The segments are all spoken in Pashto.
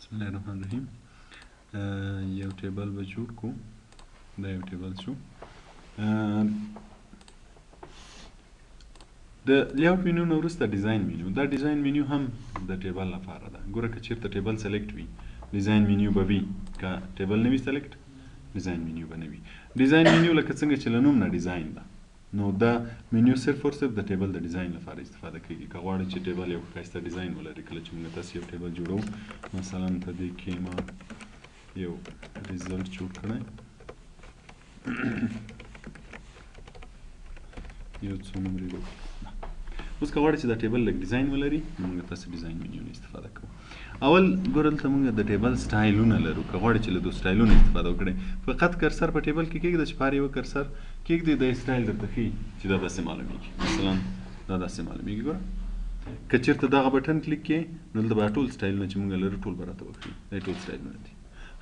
بسم الله الرحمن الرحیم. یو ټیبل به جوړ کړو. دا یو ټیبل شو. د لیاوټ منیو نه وروسته ډیزاین منیو. دا ډیزاین منیو هم د ټیبل لپاره ده. ګوره که چېرته ټیبل سلیکټ وي ډیزاین منیو به وي، که ټیبل نه وي سلیکټ ډیزاین منیو به نه وي. ډیزاین منیو لکه څنګه چې له نوم نه ډیزاین ده، نو دا منیو صرف او صرف د ټیبل د ډیزاین لپاره استفاده کیږي. که غواړئ چې ټیبل یو ښایسته ډیزاین ولري، کله چې موږ تاسو یو ټیبل جوړوو، مثلا په دې کې ما یو ریزلټ جوړ کړی، یو څو نمرې وکړو. اوس که غواړئ چې دا ټیبل لږ ډیزاین ولري، نو موږ تاسو ډیزاین منیو نه استفاده کوو. اول ګوره دلته موږ د ټیبل سټایلونه لرو. که غواړئ چې له دو سټایلونو استفاده وکړئ، فقط کرسر په ټیبل کې کېږده چې په هر یوه کرسر کېږدئ، دا سټایل درته ښیي چې دا داسې معلومیږي. مثلا دا داسې معلومیږي. ګوره که چېرته دغه بټن کلیک کړې، نو دلته به ټول سټایلونه چې موږ لرو ټول به راته وښیي. دا ټول سټایلونه دي.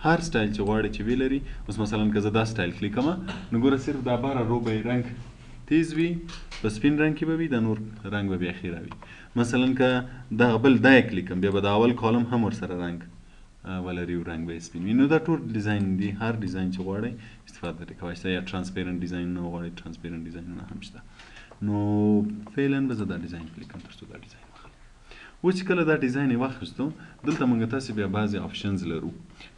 هر سټایل چې غواړئ چې ویلري. اوس مثلا که زه دا سټایل کلیک کړم، نو ګوره صرف دا باره رو به رنګ تیز وي، په سپین رنګ کې به وي، دا نور رنګ به بیا خیره وي. مثلا که دغه بل دا یې کلیک کړم، بیا به د اول کالم هم ورسره رنګ ولري او رنګ به یې سپین وي. نو دا ټول ډیزاین دي. هر ډیزاین چې غواړئ استفاده ترې کولی شئ. یا ټرانسپیرنټ ډیزاینونه غواړئ، ټرانسپیرنټ ډیزاینونه هم شته. نو فعلا به زه دا ډیزاین کلیک کړم تر څو دا ډیزاین واخلم. اوس چې کله دا ډیزاین یې واخیستو، دلته موږ تاسې بیا بعضې آپشنز لرو.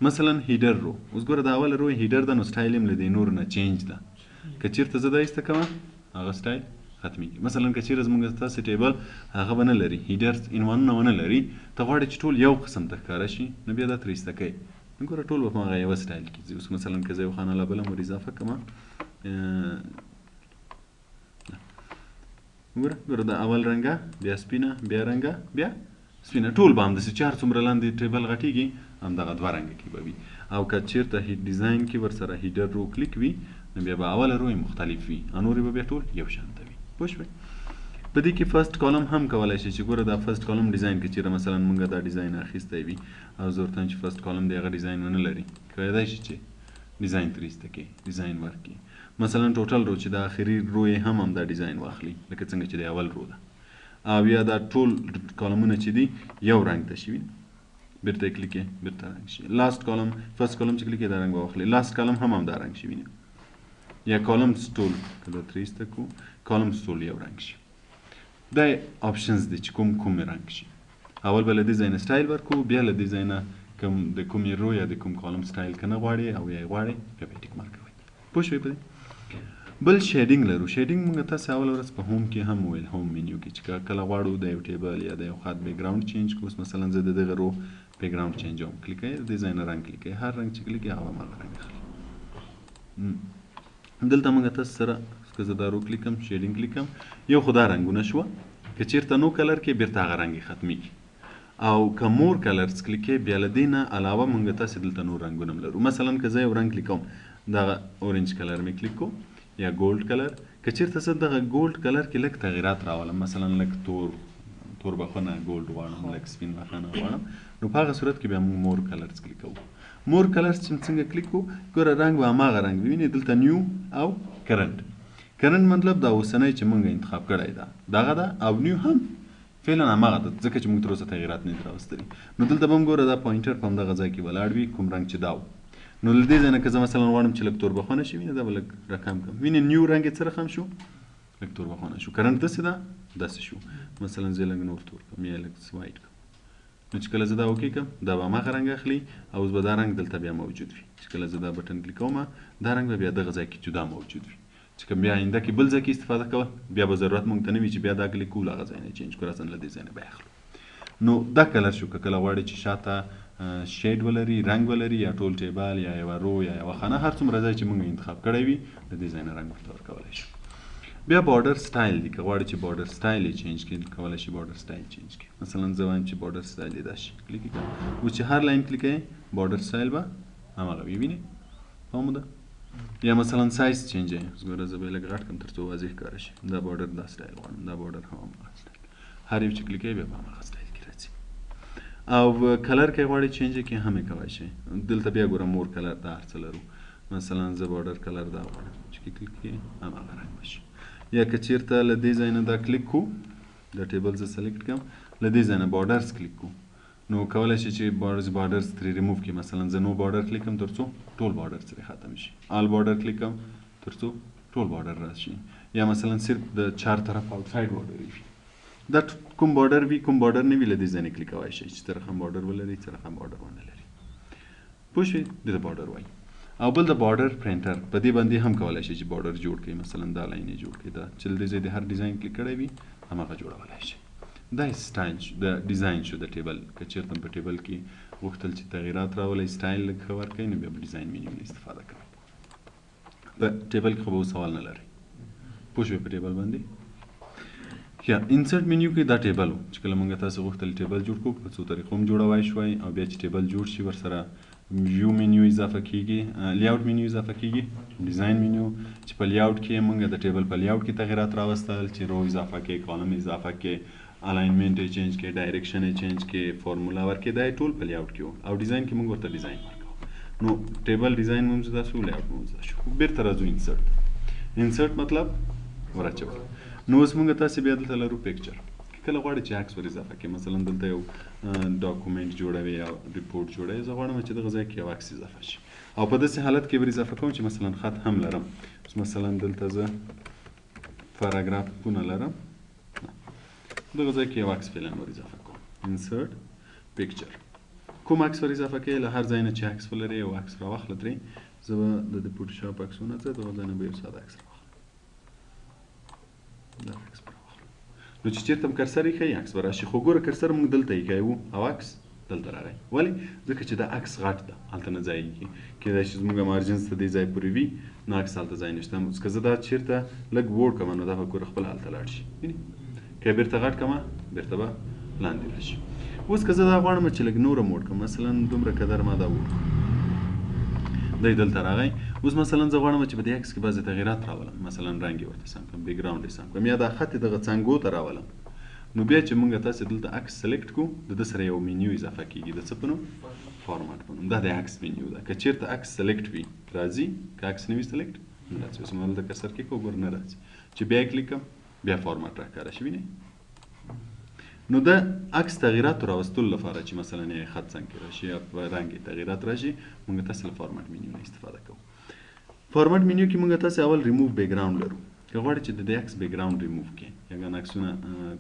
مثلا هیډر رو. اوس ګوره دا اوله رو هیډر ده، نو سټایل یې له دې نورو نه چینج ده. که چېرته زه دا ایسته کوم، هغه سټایل ختمیږي. مثلا که چېرې زموږ ستاسې ټیبل هغه به نه لري، هیډر عنوانونه ونه لري، ته غواړې چې ټول یو قسم ته ښکاره شي، نو بیا دا ترې ایسته کوئ. نو ګوره ټول به په هغه یوه سټایل کې ځي. اوس مثلا که زه یو خانه لابلم ور اضافه کړم، ګوره دا اول رنګه، بیا سپینه، بیا رنګه، بیا سپینه، ټول به همداسې چې هر څومره لاندې ټیبل غټېږي همدغه دوه رنګه کې به وي. او که چېرته ډیزاین کې ورسره هیډر رو کلیک وي، نو بیا به اوله رو مختلف وي، نورې به بیا ټول یو شانته وي. پوه شوئ؟ په دې کې فرست کالم هم کولی شئ چې ګوره دا فرست کالم ډیزاین کې چېرې مثلا موږ دا ډیزاین اخیستی وي او زه ورته وایم چې فرست کالم دی هغه ډیزاین ونه لري، کیدای شي چې ډیزاین ترې ایسته کړي، ډیزاین ورکړي. مثلا ټوټل رو چې د آخري رو یې هم همدا ډیزاین واخلي، لکه څنګه چې د اول رو ده. او یا دا ټول کالمونه چې دي یو رنګ ته شي، بیرته یې کلیک کړئ، بیرته رنګ شي. لاست کالم، فرست کالم چې کلیک کړئ دا رنګ به واخلي، لاست کالم هم همدا رنګ شي. وینئ؟ یا کالم سټول که دا ترې ایسته کړو، کالم سټول یو رنګ شي. دا آپشنز دي چې کوم رنګ شي. اول به له دې ځای نه سټایل ورکړو، بیا له دې ځای نه د کومې رو یا د کوم کالم سټایل که نه غواړئ او یا یې غواړئ، بیا به یې ټیک مارک کوئ. پوه شوئ په دې؟ بل شیډینګ لرو. شیډینګ موږ تاسې اوله ورځ په هوم کې هم وویل، هوم منیو کې چې کله غواړو د یو ټیبل یا د یو خط بیکګراوند چینج کړو. اوس مثلا زه د دغه رو بیکګراوند چینجوم، کلیک کوئ، د دې ځای نه رنګ کلیک کوئ، هر رنګ چې کلیک کوئ هغه هماغه رنګ اخلي. دلته موږ تاسو سره که زه دا رو کلیک کړم، شیډینګ کلیک کړم، یو خو دا رنګونه شوه. که چېرته نو کلر کې بیرته هغه رنګ یې ختمیږي. او که مور کلرز کلیک کوئ، بیا له دې نه علاوه موږ تاسې دلته نور رنګونه هم لرو. مثلا که زه یو رنګ کلیک کوم، دغه اورنج کلر مې کلیک کو یا ګولډ کلر. که چېرته زه دغه ګولډ کلر کې لږ تغیرات راولم، مثلا لږ تور بخونه ګولډ غواړم، لږ سپین بخونه غواړم، نو په هغه صورت کې بیا موږ مور کلرز کلیک کوو. مور کلرز چې څنګه کلیک کوو، ګوره رنګ به هماغه رنګ وي. وینئ دلته نیو او کرنټ. کرنټ مطلب دا اوسنی چې موږ انتخاب کړی ده دغه ده، او نیو هم فعلا هماغه ده، ځکه چې موږ تر اوسه تغیرات نه دي راوستلي. نو دلته به هم ګوره دا پوینټر په همدغه ځای کې ولاړ وي، کوم رنګ چې دا و. نو له دې ځای نه که زه مثلا غواړم چې لږ تور بخونه شي، وینې دا به لږ راکم کړم. وینې نیو رنګ یې څه رقم شو، لږ تور بخونه شو. کرنټ داسې ده، داسې شو. مثلا زه لږ نور تور کړم یا لږ وایټ کړم. نو چې کله زه دا اوکې کړم، دا به هماغه رنګ اخلي او اوس به دا رنګ دلته بیا موجود وي. چې کله زه دا بټن کلیک کوم، دا رنګ به بیا دغه ځای کې جدا موجود وي. چې کوم بیا آینده کې بل ځای کې استفاده کوه، بیا به ضرورت موږ ته نه وي چې بیا دا کلیک کول هغه ځای نه چینج کړو، راځه له دې ځای نه به یې اخلو. نو دا کلر شو. که کله غواړئ چې شاته شیډ ولري، رنګ ولري، یا ټول ټیبل یا یوه رو یا یوه خانه، هر څومره ځای چې موږ انتخاب کړی وي، له دې ځای نه رنګ ورته ورکولی شو. بیا بارډر سټایل دی. که غواړئ چې بارډر سټایل یې چینج کړئ، کولی شئ بارډر سټایل چینج کړئ. مثلا زه وایم چې بارډر سټایل یې دا شي، کلیک یې کړم. اوس چې هر لاین کلیک کوئ، بارډر سټایل به هماغه وي. وینئ فهم ده؟ یا مثلا سایز چینج یې، اوس ګوره زه به یې لږ غټ کړم تر څو واضح ښکاره شي. دا بارډر دا سټایل غواړم، دا بارډر هم هماغه سټایل. هر یو چې کلیک کوئ بیا به هماغه سټایل کې راځي. او کلر که غواړئ چینج یې کړئ هم یې کولی شئ. دلته بیا ګوره مور کلر دا هر څه لرو. مثلا زه بارډر کلر دا غواړم چې کلیک کړئ هماغه رنګ به شي. یا که چېرته له دې ځای نه دا کلیک کو، دا ټیبل زه سلیکټ کړم، له دې ځای نه بارډرز کلیک کو، نو کولای شي چې بارډرز ترې ریموف کړي. مثلا زه نو بارډر کلیکم تر څو ټول بارډر ترې ختم شي، آل بارډر کلیکم تر څو ټول بارډر راشي، یا مثلا صرف د چار طرف آوټساید بارډر وي. دا کوم بارډر وي کوم بارډر نه وي له دې ځای نه کلیکوای شي چې طرف هم بارډر ولري طرف هم بارډر ونه لري. پوه شوې؟ دې ته بارډر وایي. او بل د بارډر پرنټر په دې باندې هم کولی شي چې بارډر جوړ کړي. مثلا دا لاین یې جوړ کړي، دا چې د دې ځای د هر ډیزاین کلیک کړی وي هماغه جوړولی شي. دا سټایل د ډیزاین شو د ټیبل. که چېرته په ټیبل کې غوښتل چې تغیرات راولئ سټایل لږ ښه ورکوئ نو بیا په ډیزاین مینیو نه استفاده کوئ. په ټیبل کې خو به اوس سوال نه لرئ. پوه شوې په ټیبل باندې؟ یا انسرټ منیو کې دا ټیبل و چې کله موږ تاسو غوښتل ټیبل جوړ کړو په څو طریقو هم جوړوای شوی، او بیا چې ټیبل جوړ شي ورسره ویو منیو اضافه کیږي، لیاوټ منیو اضافه کیږي، ډیزاین منیو چې په لیاوټ کې موږ د ټیبل په لیاوټ کې تغیرات راوستل چې رو اضافه کې، کالم اضافه کې، الاینمنت یې چینج کې، ډایرکشن یې چینج کې، فارمولا ورکې، دا ټول په لیاوټ کې و. او ډیزاین کې موږ ورته ډیزاین ورکوو. نو ټیبل ډیزاین موږ دا شو، لیاوټ موږ دا شو. بیرته راځو انسرټ. انسرټ مطلب ورچول. نو اوس موږ تاسو بیا دلته لرو پکچر. کله غواړئ چې عکس ور اضافه کړئ، مثلا دلته یو ډاکومنټ جوړوي یا ریپورټ جوړوي، زه غواړم چې دغه ځای کې یو عکس اضافه شي، او په داسې حالت کې ور اضافه کوم چې مثلا خط هم لرم. مثلا دلته زه پاراګرافونه لرم، دغه ځای کې یو عکس فعلا ور اضافه کوم. انسرټ پکچر. کوم عکس ور اضافه کوئ؟ له هر ځای نه چې عکس ولرئ یو عکس راواخله ترې. زه به د فوټوشاپ عکسونه څه دغه ځای نه به یو ساده عکس راواخلم. دا عکس نو چې چېرته هم کرسر ایښی عکس به راشي. خو ګوره کرسر موږ دلته ایښی وو او عکس دلته راغی. ولې؟ ځکه چې دا عکس غټ ده، هلته نه ځای ایږي. کیدای شي زموږ مارجنز ته دې ځای پورې وي، نو عکس هلته ځای نشته. که زه دا چېرته لږ ووړ کړم نو دا به ګوره خپله هلته لاړ شي. وینې؟ که یې بېرته غټ کړمه بېرته به لاندې راشي. اوس که زه دا غواړم چې لږ نور هم ووړ کړم، مثلا دومره قدر ما دا ووړ کړم، دی دلته راغی. اوس مثلا زه غواړم چې په دې عکس کې بعضې تغیرات راولم، مثلا رنګ یې ورته سم کړم، بیکګراونډ یې سم کړم، یا دا خط یې دغه څنګو ته راولم. نو بیا چې موږ تاسې دلته عکس سلیکټ کړو، د ده سره یو منیو اضافه کېږي. د څه په نوم؟ فارمات په نوم. دا د عکس منیو ده. که چېرته عکس سلیکټ وي راځي، که عکس نه وي سلیکټ نه راځي. اوس ما دلته کرسر کېږو ګوره نه راځي. چې بیا یې کلیک کړم بیا فارمات راښکاره شي. وینئ؟ نو د عکس تغییراتو راوستلو لپاره چې مثلا یې خط څنګه راشي یا په رنګ یې تغییرات راشي، موږ تاسې له فارمات منیو نه استفاده کوو. فارمات منیو کې موږ تاسې اول ریموو بیکګراونډ لرو. که غواړئ چې د دې عکس بیکګراونډ ریموو کړئ، یګان عکسونه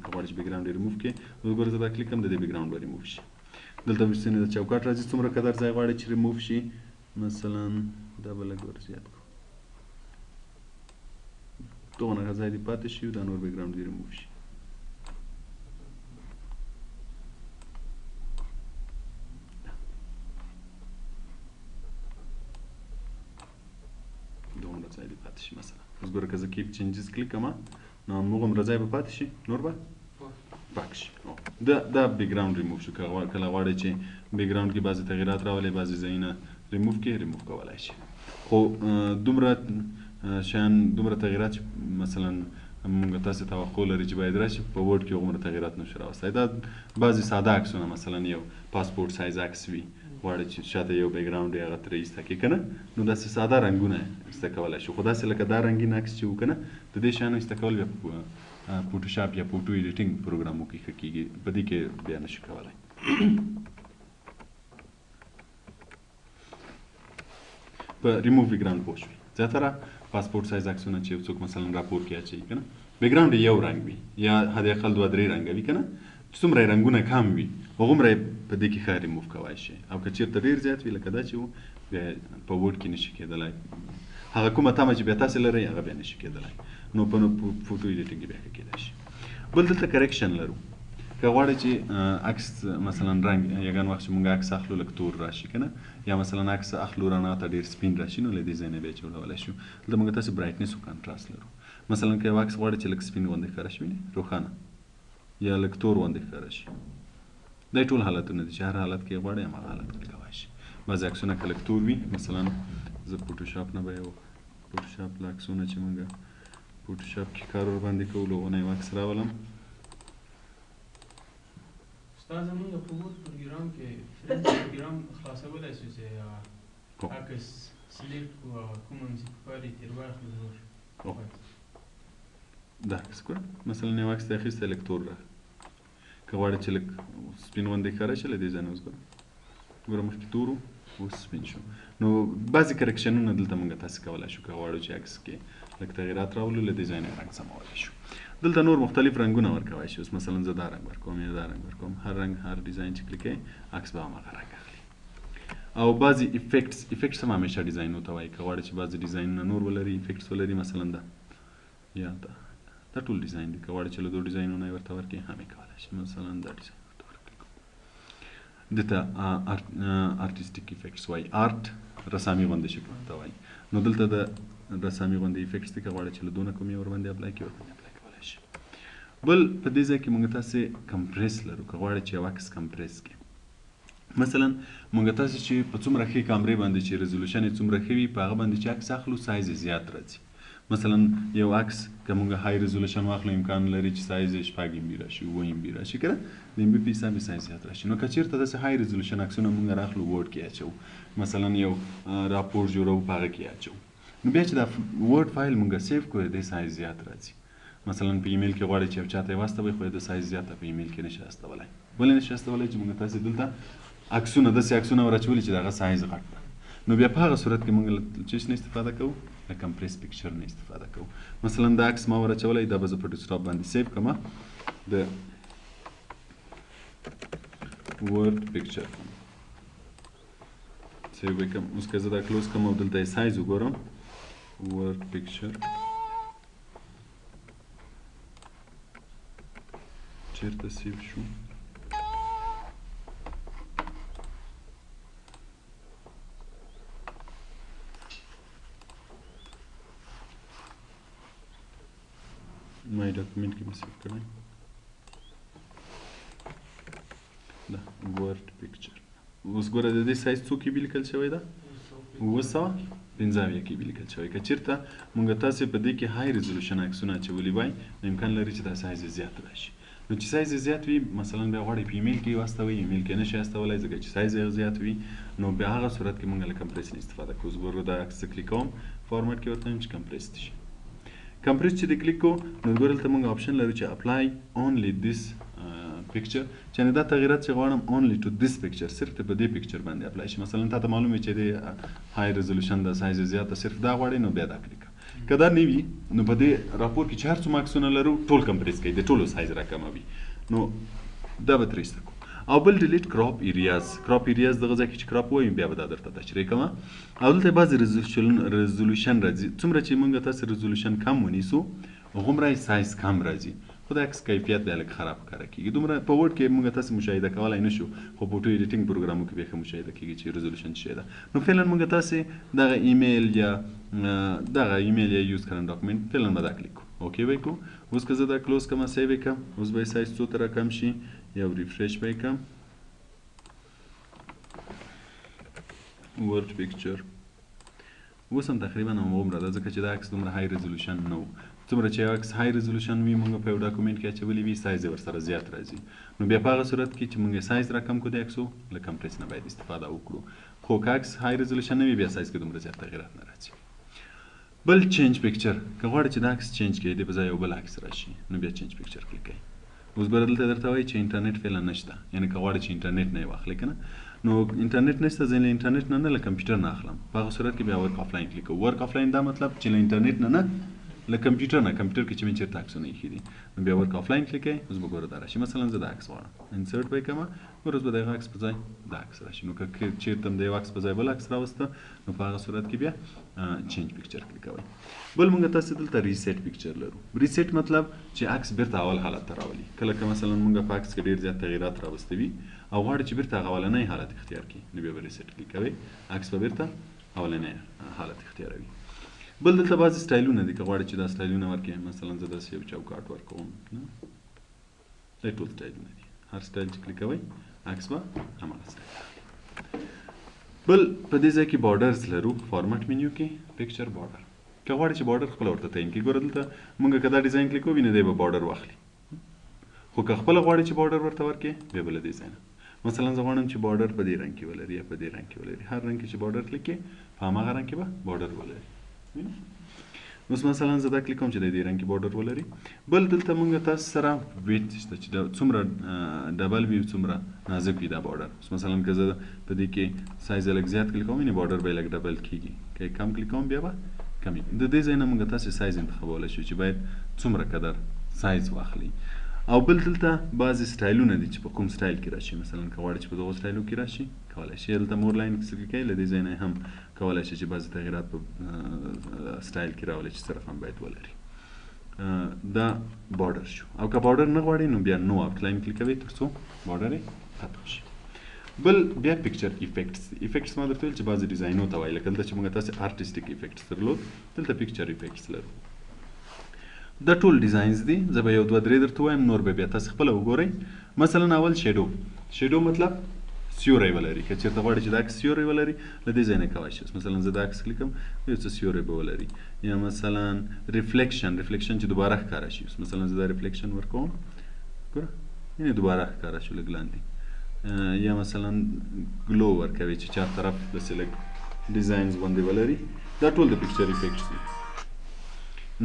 که غواړئ چې بیکګراونډ یې ریموو کړئ، اوس ګوره زه دا کلیک کړم د دې بیکګراونډ به ریموو شي. دلته ویسنې د چوکاټ راځي، څومره قدر ځای غواړئ چې ریموو شي. مثلا دا به لږ ور زیات کړو، دغونه ځای دې پاتې شي، دا نور بیکګراونډ دې ریموو شي. دغونه ځای دې پاتې شي. مثلا اوس ګوره که زه کیپ چینجز کلیک کړم نو همغومره ځای به پاتې شي، نور به پاک شي. دا بیکګراونډ ریموو شو. کله غواړئ چې بیکګراونډ کې بعضې تغییرات راولئ، بعضې ځایونه ریموو کړئ، ریموو کولی شي. خو دومره شیان، دومره تغییرات چې مثلا موږ تاسې توقع لري چې باید راشي، په ورډ کې هغومره تغییرات نشو راوستی. دا بعضې ساده عکسونه، مثلا یو پاسپورټ سایز عکس وي، غواړئ چې شاته یو بیکګراونډ یې هغه ترې ایسته کړئ که نه، نو داسې ساده رنګونه ایسته کولی شو. خو داسې لکه دا رنګین عکس چې و که نه، د دې شیانو ایسته کول بیا فوټوشاپ یا فوټو ایډیټینګ پروګرامو کې ښه کېږي، په دې کې بیا نشو کولی. په ریموو بیکګراونډ پوه شوئ. زیاتره پاسپورټ سایز عکسونه چې یو څوک مثلا راپور کې اچوي که نه، بیکګراونډ یې یو رنګ وي یا حداقل 2-3 رنګه وي که نه، چې څومره یې رنګونه کم وي هغومره یې په دې کې ښه ریموو کولی شي. او که چېرته ډېر زیات وي لکه دا چې و، بیا په ورډ کې نشي کېدلی. هغه کومه تمه چې بیا تاسې لرئ هغه بیا نشي کېدلی. نو په فوټو ایډیټینګ بیا ښه کېدای شي. بل دلته کریکشن لرو. که غواړئ چې عکس مثلا رنګ یګان وخت چې موږ عکس اخلو لږ تور راشي که نه، یا مثلا عکس اخلو رڼا ته ډېر سپین راشي، نو له دې ځای نه بیا جوړولی شو. دلته موږ تاسې برایټنس او کانټراسټ لرو. مثلا که یو عکس غواړئ چې لږ سپین غوندې ښکاره شي، وینئ، روښانه، یا لږ تور غوندې ښکاره شي. دا ټول حالتونه دي چې هر حالت کې غواړئ هماغه حالت کې کولی شي. بعضې عکسونه که لږ تور وي، مثلا زه فوټوشاپ نه به یو فوټوشاپ له عکسونه چې موږ فوټوشاپ کې کار ورباندې کوو، له هغو نه یو عکس راولم. استاد زمونږ په ورډ پروګرام کې فرنټ پروګرام خلاصولی شو چې عکس سلیکټ کړو او کومه هم چې پکار یې ترې واخلو نور. دا عکس ګوره، مثلا یو عکس دې اخیستی لږ تور راغی. که غواړئ چې لږ سپین غوندې ښکاره شي له دې ځای نه اوس ګوره مخکې تور و اوس سپین شو نو بعضې کرکشنونه دلته موږ تاسې کولی شو که غواړو چې عکس کې لږ تغیرات راولو له دې ځای نه رنګ سمولی شو دلته نور مختلف رنګونه ورکولی شي اوس مثلا زه دا رنګ ورکوم یا دا رنګ ورکوم هر رنګ هر ډیزاین چې کلیک کوئ عکس به هماغه رنګ اخلي او بعضې افیکټس هم همیشه ډیزاینونو ته وایي که غواړئ چې بعضې ډیزاینونه نور ولري افیکټس ولري مثلا یا دا ټول ډیزاین دی که غواړئ چې له دو ډیزاینونه یې ورته ورکړئ هم یې کولی شي مثلا دا ډیزاین ورته ورکړئ دې ته آرټیسټیک افیکټس وایي آرټ رسامي غوندې شکل ته وایي نو دلته د رسامي غوندې افیکټس دي که غواړئ چې له دونه کوم یې ورباندې اپلای کړئ ورباندې اپلای کولی شي بل په دې ځای کې موږ تاسې کمپریس لرو که غواړئ چې یو عکس کمپریس کړئ مثلا موږ تاسې چې په څومره ښې کامرې باندې چې ریزولوشن یې څومره ښه وي په هغه باندې چې عکس اخلو سایز یې زیات راځي مثلا یو عکس که موږ های ریزولوشن واخلو امکان لري چې سایز یې 6 MB راشي 7 MB راشي که نه د MB په حساب یې سایز زیات راشي نو که چېرته داسې های ریزولوشن عکسونه موږ راخلو ورډ کې اچوو مثلا یو راپور جوړوو په هغه کې اچوو نو بیا چې دا ورډ فایل موږ سیف کړو د سایز زیات راځي مثلا په ایمیل کې غواړئ چې یو چاته یې واستوئ خو د سایز زیاته په ایمیل کې نشي استولی ولې نشي استولی چې موږ تاسې دلته عکسونه داسې عکسونه ور اچولي چې د هغه سایز غټ ده نو بیا په هغه صورت کې موږ له چیز نه استفاده کوو له کمپریس پکچر نه استفاده کوو مثلا دا عکس ما ور اچولی دا به زه په ډیسکټاپ باندې سیف کړم د ورډ پکچر سیو به کړم اوس که زه دا کلوز کړم او دلته یې سایز وګورم ورډ پکچر چیرته سیو شو مای ډاکومنټ کې مې سیو کړی دا ورډ پکچر اوس ګوره د دې سایز څو کې بې لیکل شوی ده 915 کې بې لیکل شوی که چېرته موږ تاسې په دې کې های ریزولوشن عکسونه اچولي وای نو امکان لري چې دا سایز یې زیات راشي نو چې سایز یې زیات وي مثلا بیا غواړئ په ایمیل کې واستوئ ایمیل کې نشئ استولی ځکه چې سایز یې زیات وي نو بیا هغه صورت کې موږ له کمپریس نه استفاده کوو اوس ګوره دا عکس کلیک کوم فارمټ کې ورته وایم چې کمپریس دي شي کمپریس چې د کلیک کو نو ګوره دلته موږ آپشن لرو چې اپلای اونلی دیس پکچر چې دا تغییرات چې غواړم اونلی ټو دیس پکچر صرف په دې پکچر باندې اپلای شي مثلا تاسو معلومه چې د های ریزولوشن د سایز زیاته صرف دا غواړئ نو بیا دا کلیک که دا نه وي نو په دې راپور کې چې هر څومره عکسونه لرو ټول کمپریس کوي د ټولو سایز راکموي نو دا به ترې ایسته کړو او بل ډیلیټ کراپ ایریاز دغه ځای کې چې کراپ وایم بیا به دا درته تشریح کوم او دلته بعضې ریزولوشن راځي څومره چې موږ تاسې ریزولوشن کم ونیسو هغومره یې سایز کم راځي خو د عکس کیفیت بیا لږ خراب ښکاره کېږي دومره په ورډ کې موږ تاسې مشاهده کولی نه شو خو په فوټو ایډیټینګ پروګرامو کې بیا ښه مشاهده کېږي چې ریزولوشن څه شی ده نو فعلا موږ تاسې دغه ایمیل یا یوز کړن ډاکومنټ فعلا به دا کلیک کړو اوکې به یې کړو اوس که زه دا کلوز کړم سیو یې کړم اوس به یې سایز څو ته راکم شي یا ریفریش به یې کړم ورډ پکچر اوس هم تقریبا هماغومره ده ځکه چې دا عکس دومره های ریزولوشن نه و څومره چې یو عکس های ریزولوشن وي موږ په یو ډاکومنټ کې اچولی وي سایز یې ورسره زیات راځي نو بیا په هغه صورت کې چې موږ یې سایز راکم کړو د عکسو له کمپریس نه باید استفاده وکړو خو که عکس های ریزولوشن نه وي بیا سایز کې دومره زیات تغییرات نه راځي بل چینج پکچر که غواړئ چې دا عکس چینج کړئ د په ځای یو بل عکس راشي نو بیا چینج پکچر کلیک کړئ اوس ګوره دلته درته وایي چې انټرنیټ فعلا نشته یعنې که غواړئ چې انټرنیټ نه یې واخلئ که نه نو انټرنیټ نشته زه له انټرنیټ نه له کمپیوټر نه اخلم په هغه صورت کې بیا ورک آفلاین کلیک کوو ورک آفلاین دا مطلب چې له انټرنیټ نه له کمپیوټر نه کمپیوټر کې چې مې چېرته عکسونه ایښي دي نو بیا ورک آفلاین کلیک کوئ اوس به ګوره دا راشي مثلا زه دا عکس غواړم انسرټ به یې کړم ګوره اوس به د هغه عکس په ځای دا عکس راشي نو که چېرته م د یو عکس په ځای بل عکس راوسته نو په هغه صورت کې بیا چینج پکچر کلیک کوئ بل موږ تاسې دلته ریسیټ پکچر لرو ریسیټ مطلب چې عکس بیرته اول حالت ته راولي کله که مثلا موږ په عکس کې ډېر زیات تغییرات راوستوي او غواړو چې بیرته هغه اولنی حالت اختیار کړي نو بیا به ریسیټ کلیک کوئ عکس به بیرته اولنی حالت اختیاروي بل دلته بعضې سټایلونه دي که غواړئ چې دا سټایلونه ورکړئ مثلا زه داسې یو چوکاټ ورکوم دا ټول سټایلونه دي هر سټایل چې کلیک کوئ عکس به هماغه سټایل بل په دې ځای کې بارډرز لرو فارمټ منیو کې پکچر بارډر که غواړئ چې بارډر خپله ورته تعین کړي ګوره دلته موږ که دا ډیزاین کلیک کوو نو دی به بارډر واخلي خو که خپله غواړئ چې بارډر ورته ورکړئ بیا به له دې ځای نه مثلا زه غواړم چې بارډر په دې رنګ کې ولري یا په دې رنګ کې ولري هر رنګ کې چې بارډر کلیک کړئ په هماغه رنګ کې به بارډر ولري نو اوس مثلا زه دا کلیک کوم چې د دې رنګ کې بارډر ولري. بل دلته موږ تاسو سره ویت شته چې څومره ډبل وي څومره نازک وي دا بارډر. اوس مثلا که زه په دې کې سایز لږ زیات کلیک کوم نو بارډر به لږ ډبل کیږي، که کم کلیک کوم بیا به کمی. د دې ځای نه موږ تاسو سایز انتخابولی شو چې باید څومره قدر سایز واخلي. او بل دلته بعضې سټایلونه دي چې په کوم سټایل کې راشي. مثلا که غواړئ چې په دغو سټایلو کې راشي کولی شئ دلته مور لاین کلیک کوئ، له دې ځای نه هم کولی شئ چې بعضې تغیرات په سټایل کې راولئ چې صرف هم باید ولري. دا بارډر شو. او که بارډر نه غواړئ نو بیا نو آوټ لاین کلیک کوئ تر څو بارډر یې ختم شي. بل بیا پکچر افیکټس دي. افیکټس ما درته ویل چې بعضې ډیزاینو ته وایي، لکه دلته چې موږ تاسې آرټسټیک افیکټس درلود، دلته پکچر افیکټس لرو. دا ټول ډیزاینز دي. زه به یو دوه درې درته وایم، نور به بیا تاسې خپله وګورئ. مثلا اول شیډو. شیډو مطلب سیوری ولري. که چېرته غواړئ چې دا عکس سیوری ولري له دې ځای نه کولی شئ. مثلا زه دا عکس کلیک کوم یو څه سیوری به ولري. یا مثلا ریفلیکشن چې دوباره ښکاره شي. مثلا زه دا ریفلیکشن ورکوم، ګوره یعنې دوباره ښکاره شو لږ لاندې. یا مثلا ګلو ورکوي چې چار طرف داسې لږ ډیزاینز غوندې ولري. دا ټول د پکچر افیکټس دي.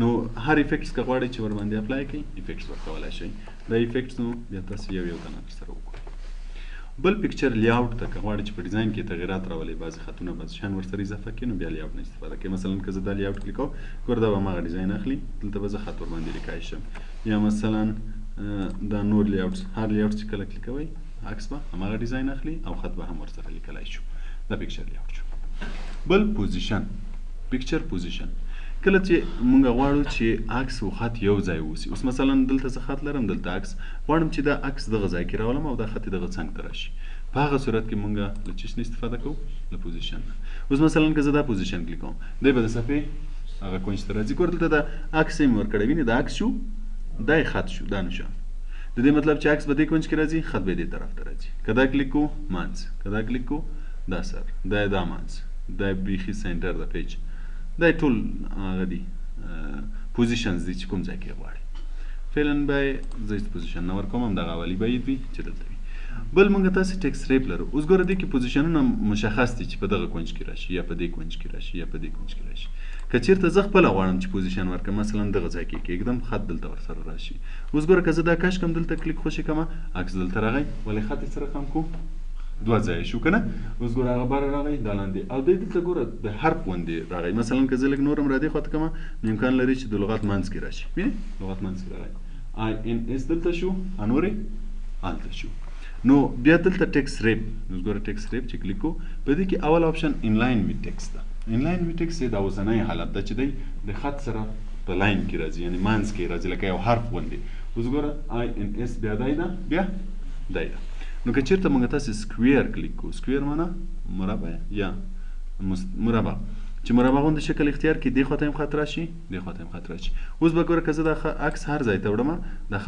نو هر افیکټس که غواړئ چې ورباندې اپلای کړئ افیکټس ورکولی شئ. دا افیکټس نو بیا تاسو یو یو دانه سره وګورئ. بل پکچر لیاوټ ته که غواړئ چې په ډیزاین کې تغیرات راولئ، بعضې خطونه بعضې شیان ورسره اضافه کړئ، نو بیا لیاوټ نه استفاده کوئ. مثلا که زه دا لیاوټ کلیک کوم ګوره دا به هماغه ډیزاین اخلي، دلته به زه خط ورباندې لیکای شم. یا مثلا دا نور لیاوټس، هر لیاوټ چې کله کلیک کوئ عکس به هماغه ډیزاین اخلي او خط به هم ورسره لیکلی شو. دا پکچر لیاوټ شو. بل پوزیشن، پکچر پوزیشن. کله چې موږ غواړو چې عکس او خط یو ځای اوسي. اوس مثلا دلته زه خط لرم، دلته عکس غواړم چې دا عکس دغه ځای کې راولم او دا خط دغه څنګ ته راشي. په هغه صورت کې موږ له څه شي استفاده کوو؟ له پوزیشن نه. اوس مثلا که زه دا پوزیشن کلیک کوم دی به د صفحې هغه کونج ته راځي. ګوره دلته دا عکس یې مې ورکړی، وینې دا عکس شو، دا یې خط شو، دا نشان. د دې مطلب چې عکس به دې کونج کې راځي، خط به دې طرف ته راځي. که دا کلیک کوو منځ، که دا کلیک کوو دا سر، دا یې دا منځ، دا یې بیخي سینټر د پیج. دا ټول هغه دي پوزیشنز دي چې کوم ځای کې غواړئ. فعلا به یې زه هېڅ پوزیشن نه ورکوم، همدغه اولي به یې وي چې دلته وي. بل موږ تاسې ټکس ریپ لرو. اوس ګوره دې کې پوزیشنونه مشخص دي چې په دغه کونج کې راشي، یا په دې کونج کې راشي، یا په دې کونج کې راشي. که چېرته زه خپله غواړم چې پوزیشن ورکړم، مثلا دغه ځای کې کېږدم، خط دلته ورسره راشي. اوس ګوره که زه دا کش کړم دلته کلیک خوشې کړمه، عکس دلته راغی، ولې خط یې سره کم کړو؟ دوه ځایه شو که نه. اوس ګوره هغه بره راغی، دا لاندې، او دی دلته ګوره د حرف غوندې راغی. مثلا که زه لږ نور هم را دې خواته کړمه نو امکان لري چې د لغت منځ کې راشي. وینې لغت منځ کې راغی، INS دلته شو، انورې هلته شو. نو بیا دلته ټکس ریپ. اوس ګوره ټکس ریپ چې کلیک کوو، په دې کې اول آپشن انلاین وي ټکس ده. انلاین وي ټکس دا اوسنی حالت ده چې دی د خط سره په لاین کې راځي، یعنې منځ کې راځي لکه یو حرف غوندې. اوس ګوره INS بیا دی ده، بیا دی ده. نو که چېرته موږ تاسې سکویر کلیک کوو، سکویر معنا مربع یا مربع، چې مربع غوندې شکل اختیار کړي، دې خواته هم خط راشي، دې خواته هم خط راشي. اوس به ګوره که زه دا عکس هر ځای ته وړمه، دا